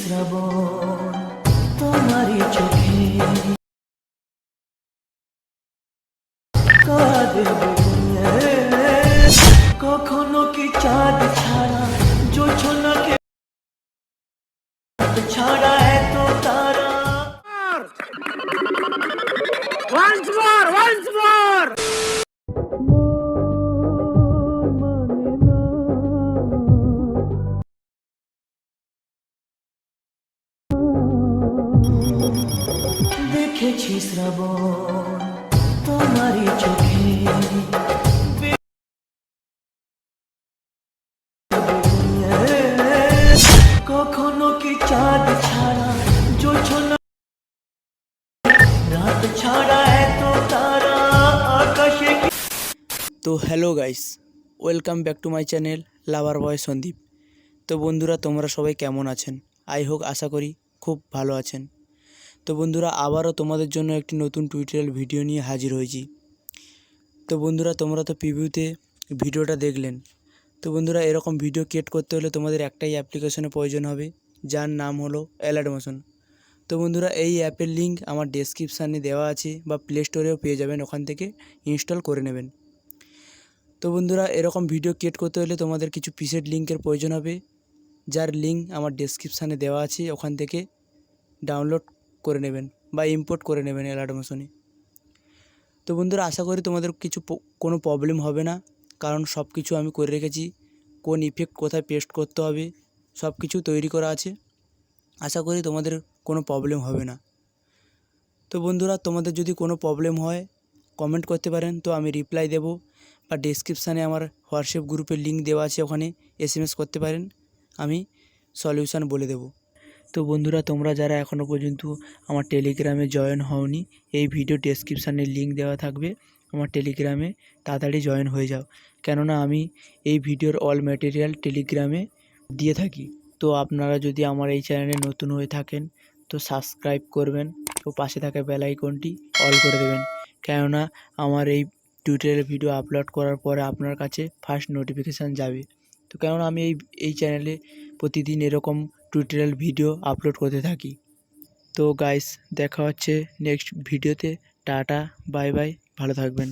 শ্রাবণ তোমারই চোখে কাঁদে কখনো কি চাঁদ ছাড়া জোছনাকে ছাড়া এত তারা Once more, once more. দেখেছি শ্রাবণ তোমারই চোখে কখনো কি চাঁদ ছাড়া জোছনা রাত ছাড়া এত তারা আকাশে তো hello guys, welcome back to my channel lover boy Sandeep. তো বন্ধুরা, তোমরা সবাই কেমন আছেন? আশা করি খুব ভালো আছেন। তো বন্ধুরা, আবারও তোমাদের জন্য একটি নতুন টিউটোরিয়াল ভিডিও নিয়ে হাজির হয়েছি। তো বন্ধুরা, তোমরা তো প্রিভিউতে ভিডিওটা দেখলেন। তো বন্ধুরা, এরকম ভিডিও ক্রিয়েট করতে হলে তোমাদের একটাই অ্যাপ্লিকেশনের প্রয়োজন হবে, যার নাম হলো অ্যালার্ট মোশন। তো বন্ধুরা, এই অ্যাপের লিঙ্ক আমার ডেসক্রিপশানে দেওয়া আছে বা প্লে স্টোরেও পেয়ে যাবেন, ওখান থেকে ইনস্টল করে নেবেন। তো বন্ধুরা, এরকম ভিডিও ক্রিয়েট করতে হলে তোমাদের কিছু প্রিসেট লিঙ্কের প্রয়োজন হবে, যার লিঙ্ক আমার ডেসক্রিপশানে দেওয়া আছে, ওখান থেকে ডাউনলোড করে নেবেন বা ইম্পোর্ট করে নেবেন অ্যালার্ট মোশনে। তো বন্ধুরা, আশা করি তোমাদের কোনো প্রবলেম হবে না, কারণ সব কিছু আমি করে রেখেছি। কোন ইফেক্ট কোথায় পেস্ট করতে হবে সব কিছু তৈরি করা আছে। আশা করি তোমাদের কোনো প্রবলেম হবে না। তো বন্ধুরা, তোমাদের যদি কোনো প্রবলেম হয় কমেন্ট করতে পারেন, তো আমি রিপ্লাই দেবো, বা ডেসক্রিপশানে আমার হোয়াটসঅ্যাপ গ্রুপের লিঙ্ক দেওয়া আছে, ওখানে SMS করতে পারেন, আমি সলিউশান বলে দেব। তো বন্ধুরা, তোমরা যারা এখনও পর্যন্ত আমার টেলিগ্রামে জয়েন হওনি, এই ভিডিও ডেসক্রিপশানে লিঙ্ক দেওয়া থাকবে, আমার টেলিগ্রামে তাড়াতাড়ি জয়েন হয়ে যাও, কেননা আমি এই ভিডিওর অল ম্যাটেরিয়াল টেলিগ্রামে দিয়ে থাকি। তো আপনারা যদি আমার এই চ্যানেলে নতুন হয়ে থাকেন তো সাবস্ক্রাইব করবেন ও পাশে থাকা বেল আইকনটি অল করে দেবেন, কেননা আমার এই টিউটোরিয়াল ভিডিও আপলোড করার পরে আপনার কাছে ফার্স্ট নোটিফিকেশান যাবে। তো কেননা আমি এই চ্যানেলে প্রতিদিন এরকম টিউটোরিয়াল ভিডিও আপলোড করতে থাকি। তো গাইস, দেখা হচ্ছে নেক্সট ভিডিওতে। টাটা, বাই বাই, ভালো থাকবেন।